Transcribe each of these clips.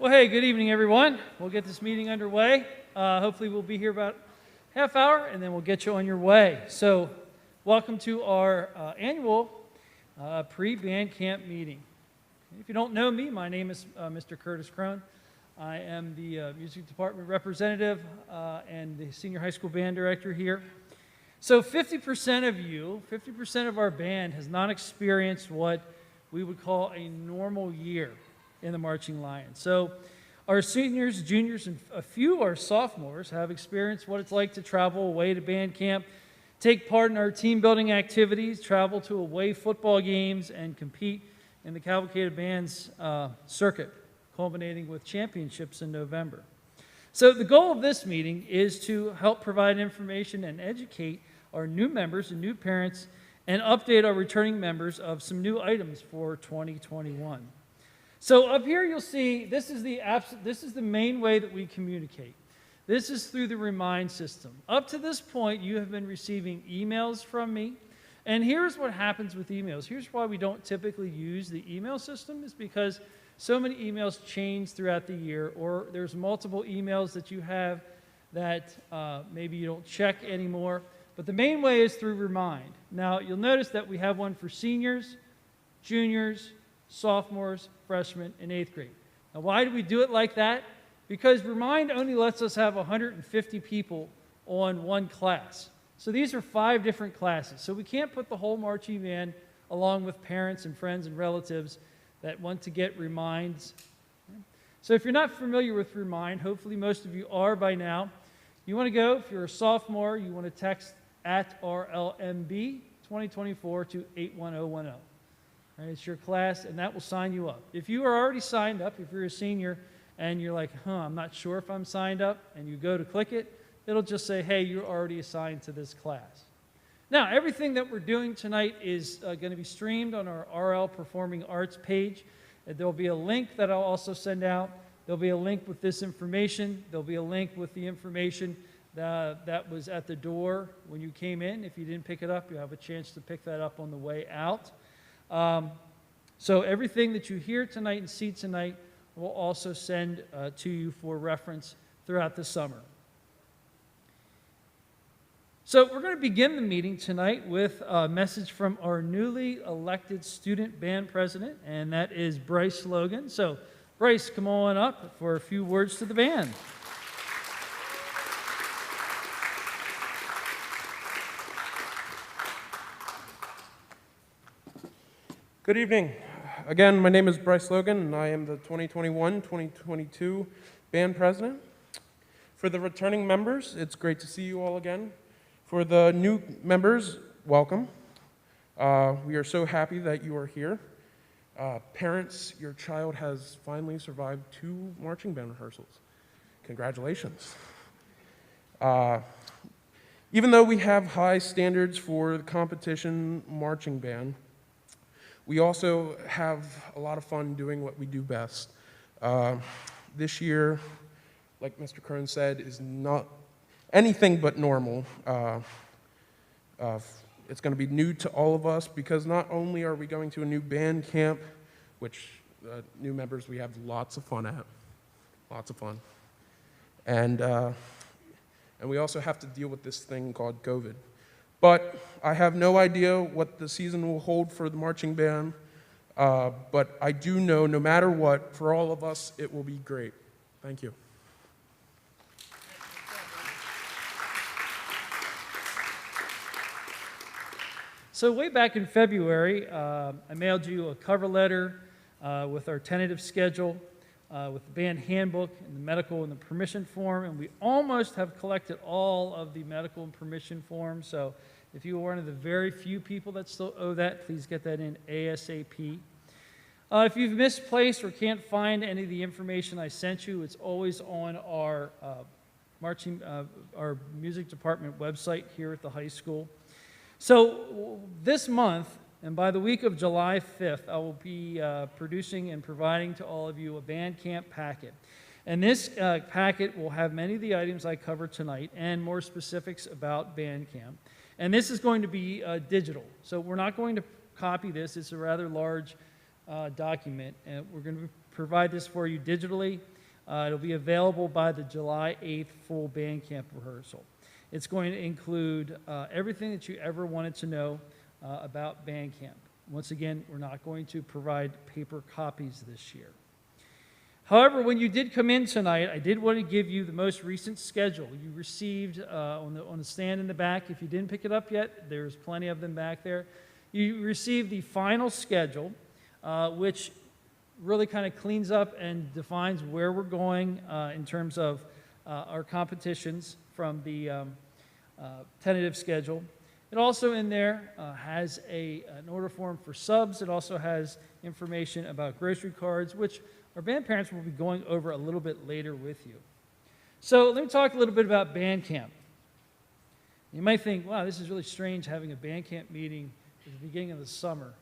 Well, hey, good evening, everyone. We'll get this meeting underway. Hopefully, we'll be here about half hour, and then we'll get you on your way. So, welcome to our annual pre-band camp meeting. If you don't know me, my name is Mr. Curtis Crone. I am the music department representative and the senior high school band director here. So 50% of you, 50% of our band has not experienced what we would call a normal year in the Marching Lions. So our seniors, juniors, and a few of our sophomores have experienced what it's like to travel away to band camp, take part in our team building activities, travel to away football games, and compete in the Cavalcade Bands circuit, culminating with championships in November. So the goal of this meeting is to help provide information and educate our new members and new parents and update our returning members of some new items for 2021. So up here you'll see this is the main way that we communicate. This is through the Remind system. Up to this point, you have been receiving emails from me. And here's what happens with emails. Here's why we don't typically use the email system, is because so many emails change throughout the year, or there's multiple emails that you have that maybe you don't check anymore. But the main way is through Remind. Now, you'll notice that we have one for seniors, juniors, sophomores, freshmen, and 8th grade. Now, why do we do it like that? Because Remind only lets us have 150 people on one class. So these are 5 different classes. So we can't put the whole marching band along with parents and friends and relatives that want to get Reminds. So if you're not familiar with Remind, hopefully most of you are by now. You want to go, if you're a sophomore, you want to text at RLMB 2024 to 81010. Right, it's your class, and that will sign you up. If you are already signed up, if you're a senior, and you're like, I'm not sure if I'm signed up, and you go to click it, it'll just say, hey, you're already assigned to this class. Now, everything that we're doing tonight is going to be streamed on our RL Performing Arts page. There'll be a link that I'll also send out. There'll be a link with this information. There'll be a link with the information that was at the door when you came in. If you didn't pick it up, you have a chance to pick that up on the way out. So everything that you hear tonight and see tonight we'll also send to you for reference throughout the summer. So we're going to begin the meeting tonight with a message from our newly elected student band president, and that is Bryce Logan. So Bryce, come on up for a few words to the band. Good evening. Again, my name is Bryce Logan, and I am the 2021-2022 band president. For the returning members, it's great to see you all again. For the new members, welcome. We are so happy that you are here. Parents, your child has finally survived 2 marching band rehearsals. Congratulations. Even though we have high standards for the competition marching band, we also have a lot of fun doing what we do best. This year, like Mr. Kern said, is not anything but normal. It's going to be new to all of us because not only are we going to a new band camp, which new members we have lots of fun at, lots of fun, and we also have to deal with this thing called COVID. But I have no idea what the season will hold for the marching band, but I do know no matter what, for all of us, it will be great. Thank you. So way back in February, I mailed you a cover letter with our tentative schedule, with the band handbook and the medical and the permission form, and we almost have collected all of the medical and permission forms. So if you are one of the very few people that still owe that, please get that in ASAP. If you've misplaced or can't find any of the information I sent you, it's always on our our music department website here at the high school. So this month, and by the week of July 5th, I will be producing and providing to all of you a band camp packet. And this packet will have many of the items I covered tonight and more specifics about band camp. And this is going to be digital. So we're not going to copy this. It's a rather large document, and we're going to provide this for you digitally. It'll be available by the July 8th full band camp rehearsal. It's going to include everything that you ever wanted to know about band camp. Once again, we're not going to provide paper copies this year. However, when you did come in tonight, I did want to give you the most recent schedule you received on the stand in the back. If you didn't pick it up yet, there's plenty of them back there. You received the final schedule, which really kind of cleans up and defines where we're going in terms of our competitions from the tentative schedule. It also in there has an order form for subs. It also has information about grocery cards, which our band parents will be going over a little bit later with you. So let me talk a little bit about band camp. You might think, wow, this is really strange having a band camp meeting at the beginning of the summer.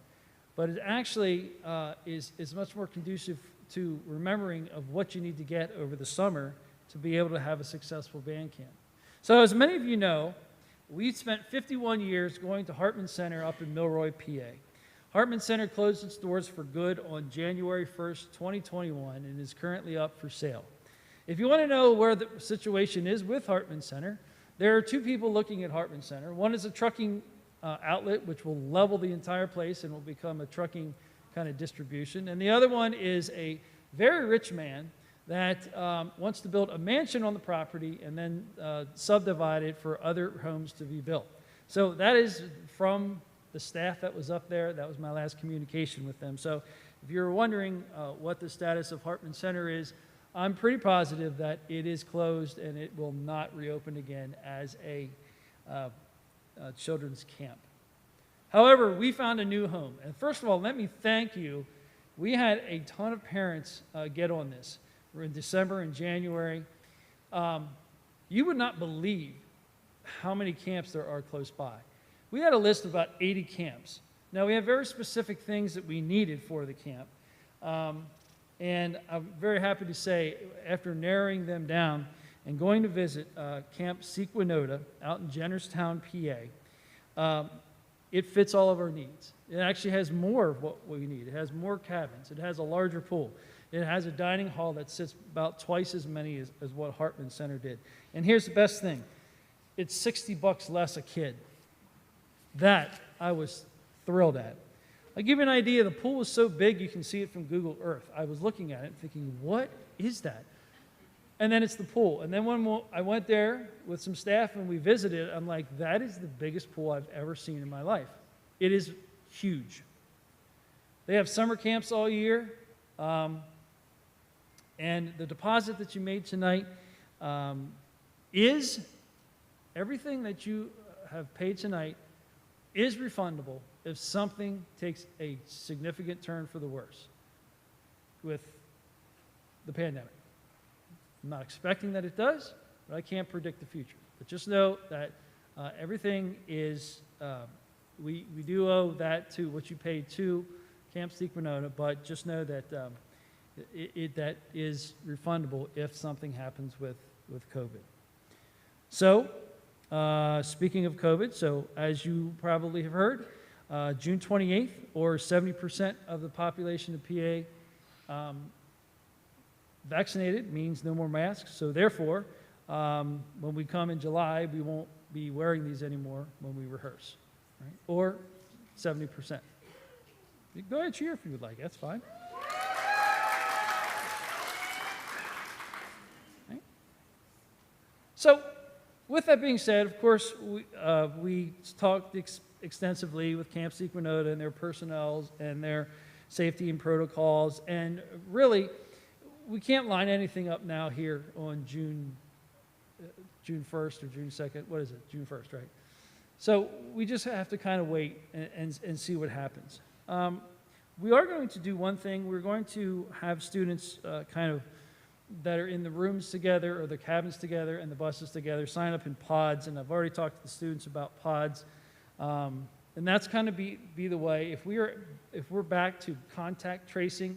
But it actually is much more conducive to remembering of what you need to get over the summer to be able to have a successful band camp. So as many of you know, we spent 51 years going to Hartman Center up in Milroy, PA. Hartman Center closed its doors for good on January 1st, 2021, and is currently up for sale. If you want to know where the situation is with Hartman Center, there are two people looking at Hartman Center. One is a trucking outlet, which will level the entire place and will become a trucking kind of distribution. And the other one is a very rich man that wants to build a mansion on the property and then subdivide it for other homes to be built. So that is from the staff that was up there. That was my last communication with them. So if you're wondering what the status of Hartman Center is, I'm pretty positive that it is closed and it will not reopen again as a children's camp. However, we found a new home. And first of all, let me thank you. We had a ton of parents get on this. We're in December and January. You would not believe how many camps there are close by. We had a list of about 80 camps. Now, we have very specific things that we needed for the camp. And I'm very happy to say, after narrowing them down and going to visit Camp Sequanota out in Jennerstown, PA, it fits all of our needs. It actually has more of what we need. It has more cabins. It has a larger pool. It has a dining hall that sits about twice as many as what Hartman Center did. And here's the best thing. It's $60 less a kid. That I was thrilled at. I'll give you an idea. The pool was so big you can see it from Google Earth. I was looking at it thinking, what is that? And then it's the pool. And then when I went there with some staff and we visited, I'm like, that is the biggest pool I've ever seen in my life. It is huge. They have summer camps all year. And the deposit that you made tonight is everything that you have paid tonight is refundable if something takes a significant turn for the worse with the pandemic. I'm not expecting that it does, but I can't predict the future. But just know that everything is, we do owe that to what you paid to Camp Sequanota, but just know that that is refundable if something happens with COVID. So, speaking of COVID, so as you probably have heard, June 28th, or 70% of the population of PA vaccinated means no more masks. So therefore, when we come in July, we won't be wearing these anymore when we rehearse, right? Or 70%. You can go ahead and cheer if you would like. That's fine. Right? So, with that being said, of course, we talked extensively with Camp Sequanota and their personnel and their safety and protocols, and really, we can't line anything up now here on June 1st or June 2nd. What is it? June 1st, right? So we just have to kind of wait and see what happens. We are going to do one thing. We're going to have students kind of that are in the rooms together or the cabins together and the buses together sign up in pods, and I've already talked to the students about pods. And that's kind of be the way. If we're back to contact tracing,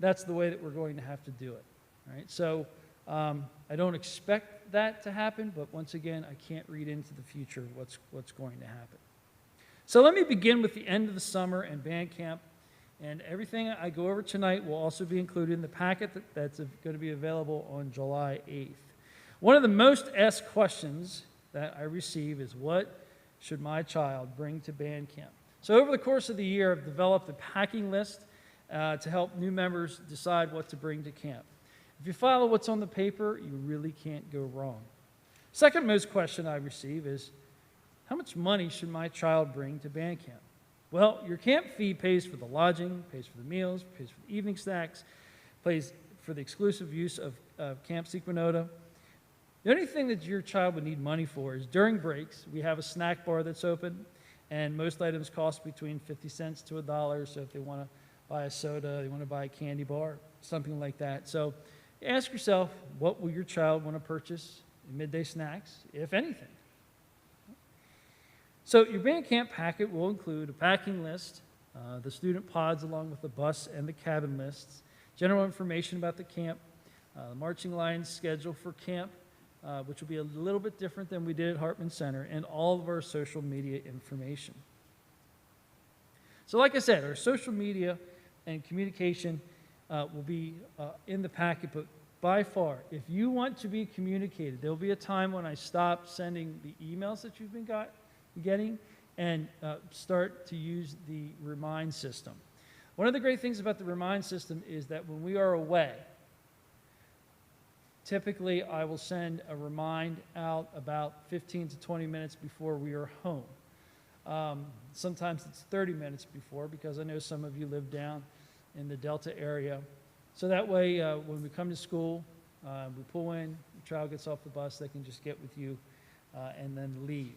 that's the way that we're going to have to do it. Right? So I don't expect that to happen, but once again, I can't read into the future what's going to happen. So let me begin with the end of the summer and band camp And everything I go over tonight will also be included in the packet that's going to be available on July 8th. One of the most asked questions that I receive is, what should my child bring to band camp? So over the course of the year, I've developed a packing list to help new members decide what to bring to camp. If you follow what's on the paper, you really can't go wrong. Second most question I receive is, how much money should my child bring to band camp? Well, your camp fee pays for the lodging, pays for the meals, pays for the evening snacks, pays for the exclusive use of Camp Sequanota. The only thing that your child would need money for is during breaks, we have a snack bar that's open, and most items cost between 50 cents to $1. So if they want to buy a soda, they want to buy a candy bar, something like that. So ask yourself, what will your child want to purchase in midday snacks, if anything? So your band camp packet will include a packing list, the student pods along with the bus and the cabin lists, general information about the camp, the marching line schedule for camp, which will be a little bit different than we did at Hartman Center, and all of our social media information. So like I said, our social media and communication will be in the packet, but by far, if you want to be communicated, there will be a time when I stop sending the emails that you've been getting and start to use the Remind system. One of the great things about the Remind system is that when we are away, typically I will send a remind out about 15 to 20 minutes before we are home. Sometimes it's 30 minutes before, because I know some of you live down in the Delta area. So that way, when we come to school, we pull in, the child gets off the bus, they can just get with you and then leave.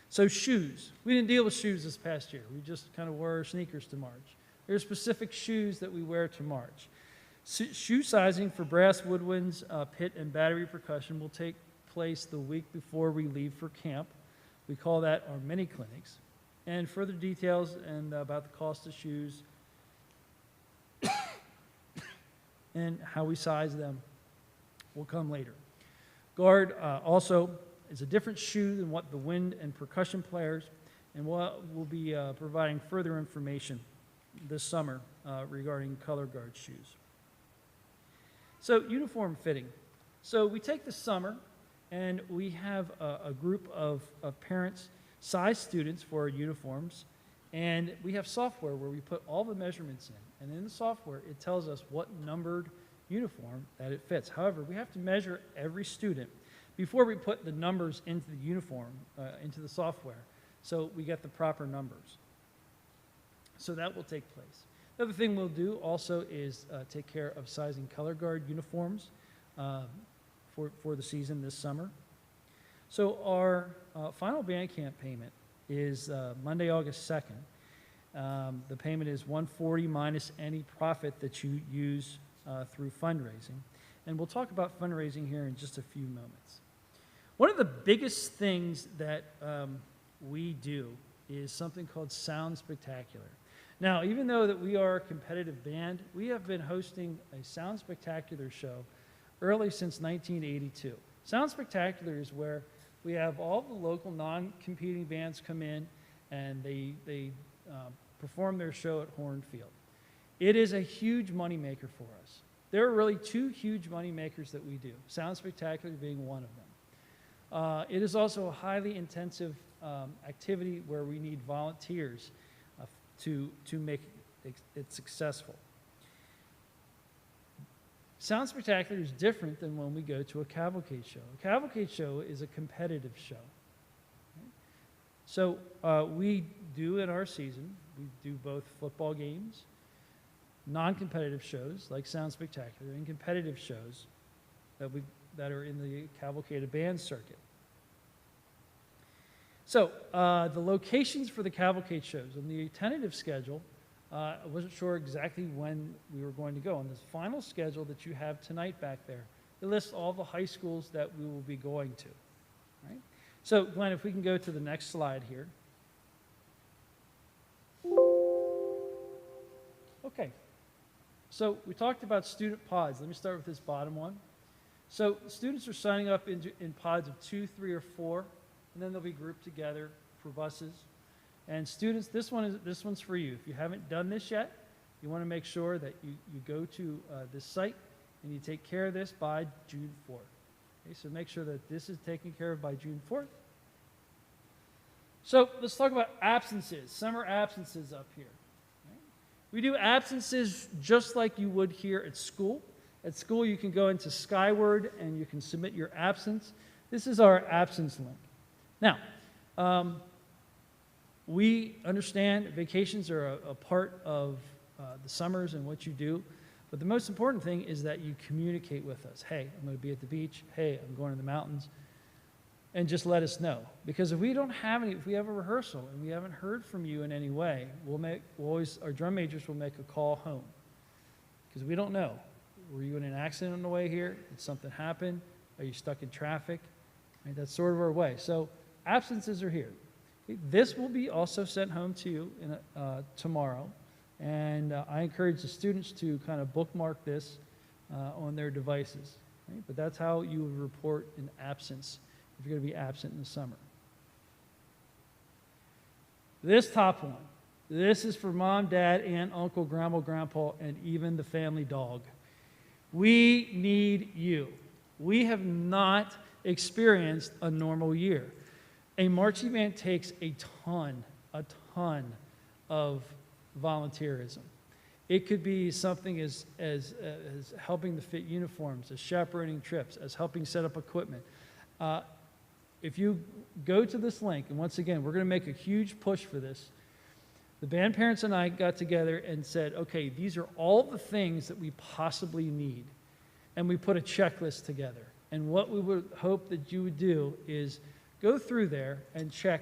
So shoes. We didn't deal with shoes this past year. We just kind of wore sneakers to march. There are specific shoes that we wear to march. Shoe sizing for brass woodwinds, pit, and battery percussion will take place the week before we leave for camp. We call that our mini clinics. And further details and about the cost of shoes and how we size them will come later. Guard also is a different shoe than what the wind and percussion players, and we'll be providing further information this summer regarding color guard shoes. So uniform fitting. So we take the summer and we have a group of parents size students for our uniforms, and we have software where we put all the measurements in, and in the software it tells us what numbered uniform that it fits. However, we have to measure every student before we put the numbers into the uniform, into the software, so we get the proper numbers. So that will take place. The other thing we'll do also is take care of sizing color guard uniforms for the season this summer. So our final band camp payment is Monday, August 2nd. The payment is $140 minus any profit that you use through fundraising. And we'll talk about fundraising here in just a few moments. One of the biggest things that we do is something called Sound Spectacular. Now, even though that we are a competitive band, we have been hosting a Sound Spectacular show early since 1982. Sound Spectacular is where we have all the local non-competing bands come in and they perform their show at Hornfield. It is a huge moneymaker for us. There are really two huge moneymakers that we do, Sound Spectacular being one of them. It is also a highly intensive activity where we need volunteers to make it successful. Sound Spectacular is different than when we go to a cavalcade show. A cavalcade show is a competitive show. So we do in our season, we do both football games, non-competitive shows like Sound Spectacular, and competitive shows that are in the cavalcade band circuit. So the locations for the cavalcade shows on the tentative schedule, I wasn't sure exactly when we were going to go. On this final schedule that you have tonight back there, it lists all the high schools that we will be going to. Right? So Glenn, if we can go to the next slide here. Okay, so we talked about student pods. Let me start with this bottom one. So students are signing up in pods of 2, 3, or 4, and then they'll be grouped together for buses. And students, this one's for you. If you haven't done this yet, you want to make sure that you go to this site and you take care of this by June 4th. Okay, so make sure that this is taken care of by June 4th. So let's talk about absences, summer absences up here. Right? We do absences just like you would here at school. At school, you can go into Skyward and you can submit your absence. This is our absence link. Now, we understand vacations are a part of the summers and what you do, but the most important thing is that you communicate with us. Hey, I'm going to be at the beach. Hey, I'm going to the mountains. And just let us know. Because if we don't have any, if we have a rehearsal and we haven't heard from you in any way, our drum majors will make a call home. Because we don't know. Were you in an accident on the way here? Did something happen? Are you stuck in traffic? Right, that's sort of our way. So absences are here. This will be also sent home to you tomorrow. And I encourage the students to kind of bookmark this on their devices. Right? But that's how you would report an absence if you're going to be absent in the summer. This top one, this is for mom, dad, aunt, uncle, grandma, grandpa, and even the family dog. We need you. We have not experienced a normal year. A marching band takes a ton of volunteerism. It could be something as helping to fit uniforms, as chaperoning trips, as helping set up equipment. If you go to this link, and once again, we're going to make a huge push for this, the band parents and I got together and said, okay, these are all the things that we possibly need. And we put a checklist together. And what we would hope that you would do is go through there and check,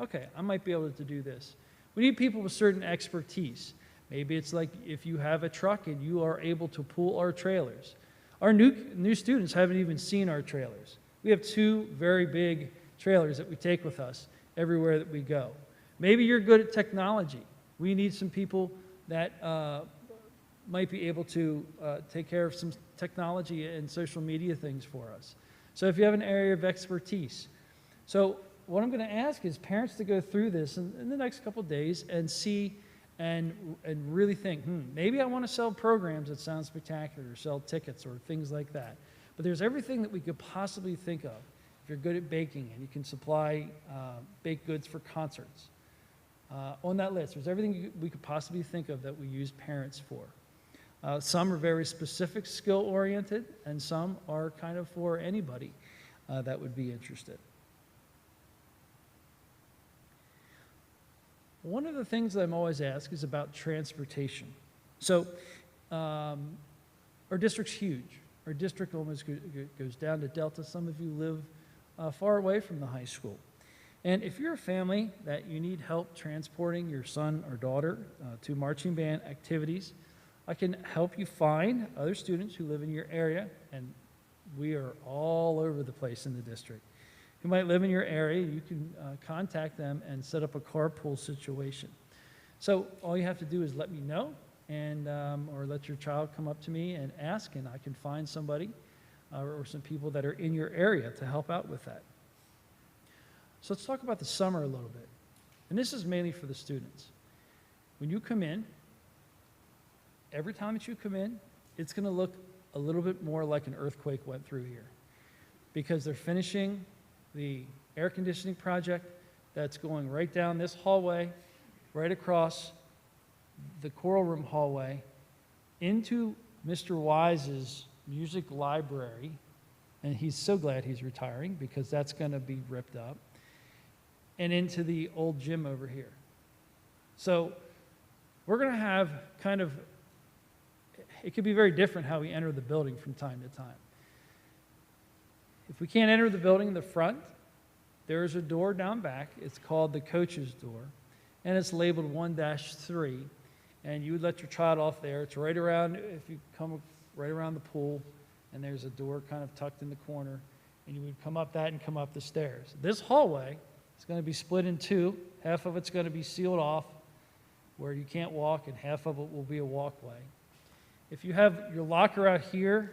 okay, I might be able to do this. We need people with certain expertise. Maybe it's like if you have a truck and you are able to pull our trailers. Our new students haven't even seen our trailers. We have 2 very big trailers that we take with us everywhere that we go. Maybe you're good at technology. We need some people that might be able to take care of some technology and social media things for us. So if you have an area of expertise. So what I'm going to ask is parents to go through this in the next couple of days and see and really think, maybe I want to sell programs that sound spectacular, or sell tickets or things like that. But there's everything that we could possibly think of. If you're good at baking and you can supply baked goods for concerts. On that list, there's everything we could possibly think of that we use parents for. Some are very specific, skill-oriented, and some are kind of for anybody that would be interested. One of the things that I'm always asked is about transportation. So our district's huge. Our district almost goes down to Delta. Some of you live far away from the high school. And if you're a family that you need help transporting your son or daughter to marching band activities, I can help you find other students who live in your area, and we are all over the place in the district, who might live in your area. You can contact them and set up a carpool situation. So all you have to do is let me know, and or let your child come up to me and ask, and I can find somebody or some people that are in your area to help out with that. So let's talk about the summer a little bit. And this is mainly for the students. When you come in, every time that you come in, it's going to look a little bit more like an earthquake went through here, because they're finishing the air conditioning project that's going right down this hallway, right across the choral room hallway, into Mr. Wise's music library, and he's so glad he's retiring because that's going to be ripped up, and into the old gym over here. So we're going to have kind of, it could be very different how we enter the building from time to time. If we can't enter the building in the front, there's a door down back. It's called the coach's door, and it's labeled 1-3, and you would let your child off there. It's right around, if you come right around the pool, and there's a door kind of tucked in the corner, and you would come up that and come up the stairs. This hallway is going to be split in 2. Half of it's going to be sealed off where you can't walk, and half of it will be a walkway. If you have your locker out here,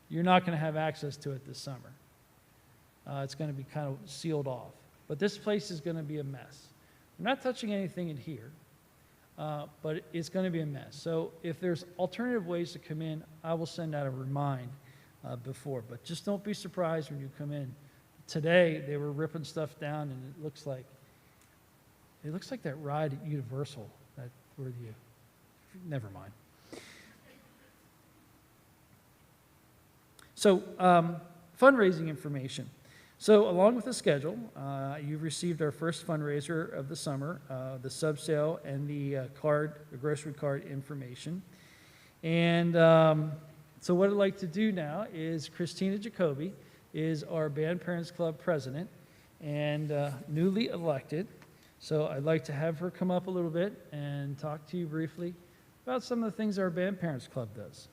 you're not going to have access to it this summer. It's going to be kind of sealed off. But this place is going to be a mess. I'm not touching anything in here, but it's going to be a mess. So if there's alternative ways to come in, I will send out a remind before. But just don't be surprised when you come in. Today, they were ripping stuff down, and it looks like that ride at Universal, never mind. So, fundraising information. So, along with the schedule, you've received our first fundraiser of the summer, the sub sale and the grocery card information. And so what I'd like to do now is Christina Jacoby is our Band Parents Club president and newly elected. So I'd like to have her come up a little bit and talk to you briefly about some of the things our Band Parents Club does.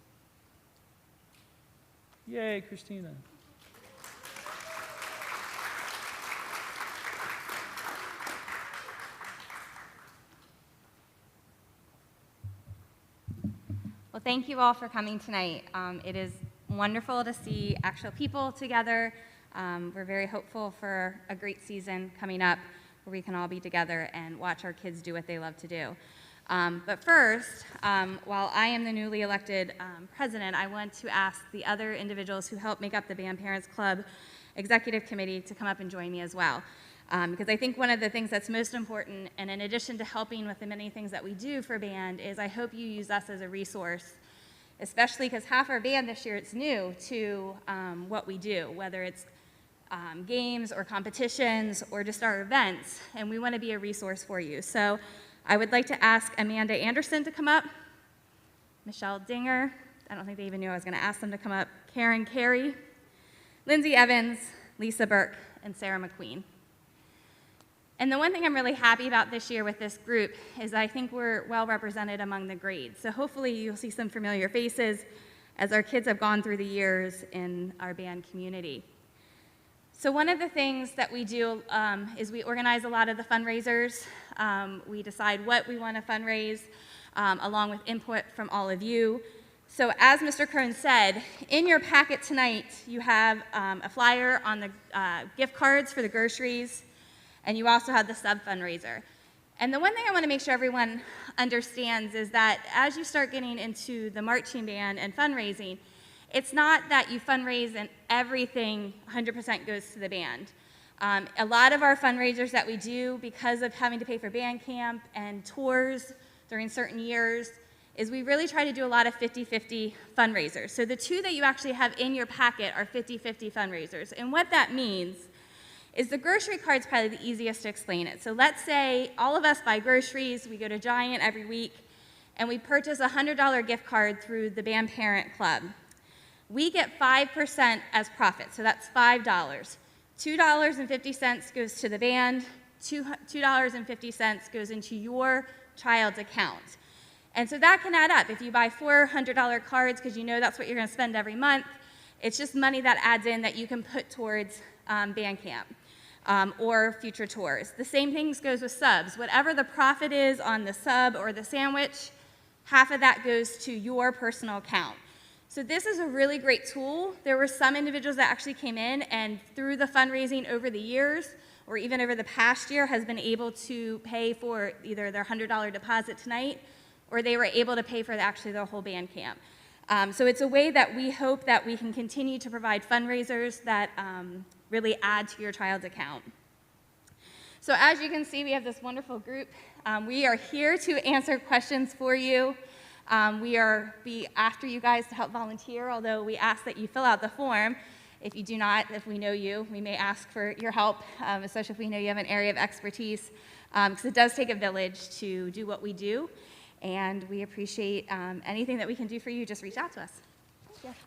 Yay, Christina. Well, thank you all for coming tonight. It is wonderful to see actual people together. We're very hopeful for a great season coming up where we can all be together and watch our kids do what they love to do. But first, while I am the newly elected president, I want to ask the other individuals who help make up the Band Parents Club Executive Committee to come up and join me as well. Because I think one of the things that's most important, and in addition to helping with the many things that we do for band, is I hope you use us as a resource, especially because half our band this year, it's new to what we do, whether it's games or competitions or just our events, and we want to be a resource for you. So I would like to ask Amanda Anderson to come up, Michelle Dinger, I don't think they even knew I was going to ask them to come up, Karen Carey, Lindsay Evans, Lisa Burke, and Sarah McQueen. And the one thing I'm really happy about this year with this group is I think we're well represented among the grades. So hopefully you'll see some familiar faces as our kids have gone through the years in our band community. So one of the things that we do is we organize a lot of the fundraisers. We decide what we want to fundraise along with input from all of you. So as Mr. Kern said, in your packet tonight you have a flyer on the gift cards for the groceries, and you also have the sub-fundraiser. And the one thing I want to make sure everyone understands is that as you start getting into the marching band and fundraising, it's not that you fundraise and everything 100% goes to the band. A lot of our fundraisers that we do, because of having to pay for band camp and tours during certain years, is we really try to do a lot of 50-50 fundraisers. So the two that you actually have in your packet are 50-50 fundraisers. And what that means is the grocery card's probably the easiest to explain it. So let's say all of us buy groceries, we go to Giant every week, and we purchase a $100 gift card through the Band Parent Club. We get 5% as profit, so that's $5. $2.50 goes to the band, $2.50 goes into your child's account. And so that can add up. If you buy 4 $100 cards because you know that's what you're going to spend every month, it's just money that adds in that you can put towards band camp. Or future tours. The same thing goes with subs. Whatever the profit is on the sub or the sandwich, half of that goes to your personal account. So this is a really great tool. There were some individuals that actually came in and through the fundraising over the years, or even over the past year, has been able to pay for either their $100 deposit tonight, or they were able to pay for actually their whole band camp. So it's a way that we hope that we can continue to provide fundraisers that really add to your child's account. So as you can see, we have this wonderful group. We are here to answer questions for you. We are after you guys to help volunteer, although we ask that you fill out the form. If you do not, if we know you, we may ask for your help, especially if we know you have an area of expertise, because it does take a village to do what we do. And we appreciate anything that we can do for you. Just reach out to us. Thank you.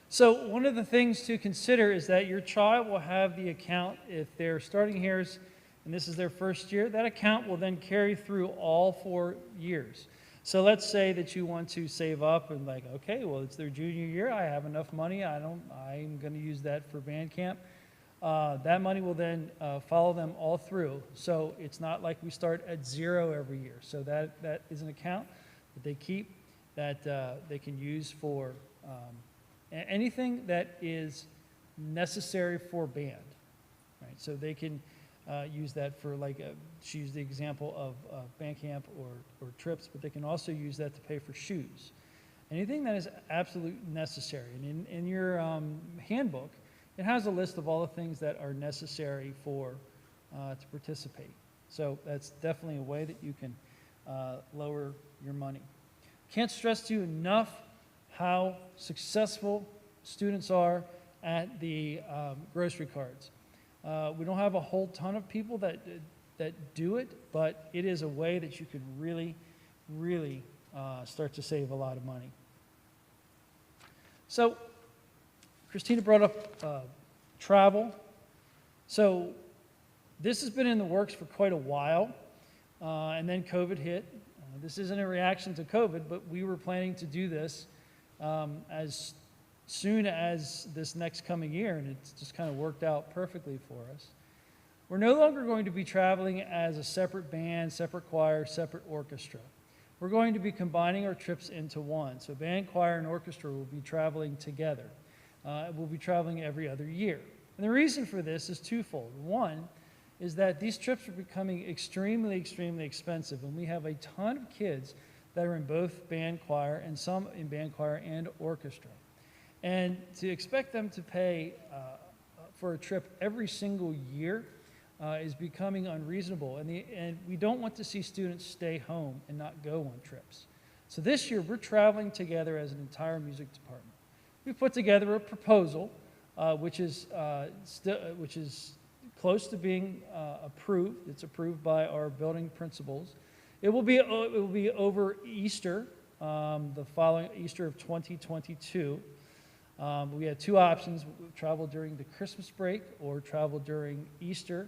So one of the things to consider is that your child will have the account, if they're starting here and this is their first year, that account will then carry through all 4 years. So let's say that you want to save up and like, okay, well, it's their junior year. I have enough money. I'm going to use that for band camp. That money will then follow them all through. So it's not like we start at 0 every year. So that is an account that they keep that they can use for anything that is necessary for band, right? So they can use that for, like, she used the example of band camp or trips, but they can also use that to pay for shoes. Anything that is absolutely necessary. And in your handbook, it has a list of all the things that are necessary for to participate. So that's definitely a way that you can lower your money. Can't stress to you enough how successful students are at the grocery cards. We don't have a whole ton of people that do it, but it is a way that you could really, really start to save a lot of money. So, Christina brought up travel. So, this has been in the works for quite a while, and then COVID hit. This isn't a reaction to COVID, but we were planning to do this as soon as this next coming year, and it's just kind of worked out perfectly for us. We're no longer going to be traveling as a separate band, separate choir, separate orchestra. We're going to be combining our trips into one. So band, choir, and orchestra will be traveling together. We'll be traveling every other year. And the reason for this is twofold. One is that these trips are becoming extremely, extremely expensive, and we have a ton of kids that are in both band, choir, and some in band, choir, and orchestra. And to expect them to pay for a trip every single year is becoming unreasonable. And we don't want to see students stay home and not go on trips. So this year, we're traveling together as an entire music department. We put together a proposal, which is close to being approved. It's approved by our building principals. It will be over Easter, the following Easter of 2022. We had two options: travel during the Christmas break or travel during Easter.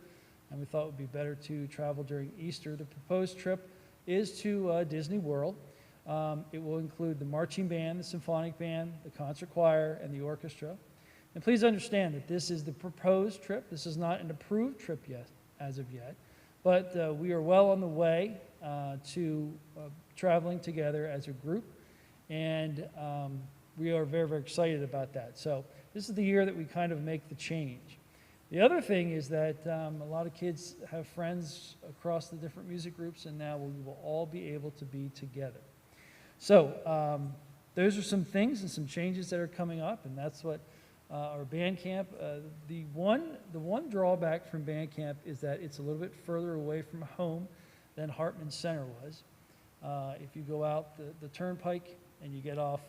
And we thought it would be better to travel during Easter. The proposed trip is to Disney World. It will include the marching band, the symphonic band, the concert choir, and the orchestra. And please understand that this is the proposed trip. This is not an approved trip yet, as of yet. But we are well on the way to traveling together as a group. And we are very, very excited about that. So this is the year that we kind of make the change. The other thing is that a lot of kids have friends across the different music groups, and now we will all be able to be together. So those are some things and some changes that are coming up, and that's what our band camp. The one drawback from band camp is that it's a little bit further away from home than Hartman Center was. If you go out the turnpike and you get off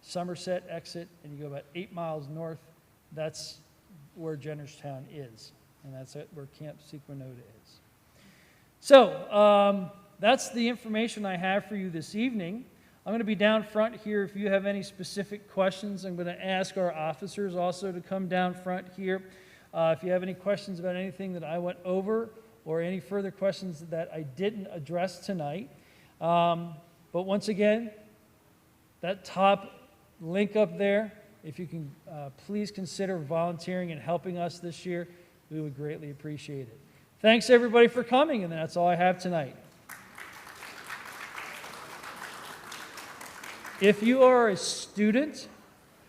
Somerset exit and you go about 8 miles north, that's where Jennerstown is, and that's where Camp Sequanota is. So that's the information I have for you this evening. I'm going to be down front here. If you have any specific questions, I'm going to ask our officers also to come down front here. If you have any questions about anything that I went over or any further questions that I didn't address tonight. But once again, that top link up there, if you can please consider volunteering and helping us this year, we would greatly appreciate it. Thanks everybody for coming, and that's all I have tonight. If you are a student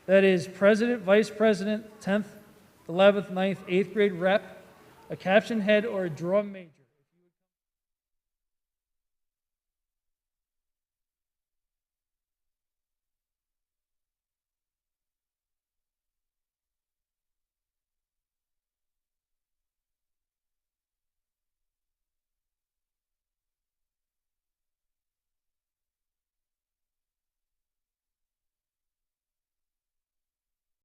that is president, vice president, 10th, 11th, 9th, 8th grade rep, a caption head, or a drum major,